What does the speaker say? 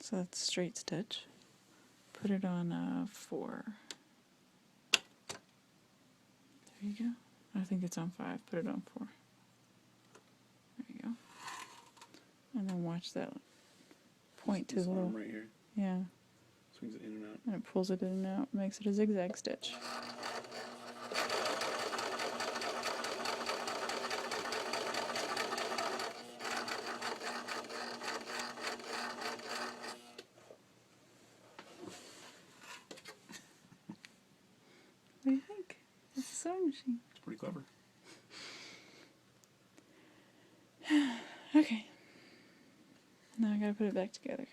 So that's straight stitch. Put it on 4. There you go. I think it's on 5. Put it on 4. There you go. And then watch that point to This the little. arm right here. Yeah. Swings it in and out. And it pulls it in and out, makes it a zigzag stitch. What do you think? It's a sewing machine. It's pretty clever. Okay. Now I gotta put it back together.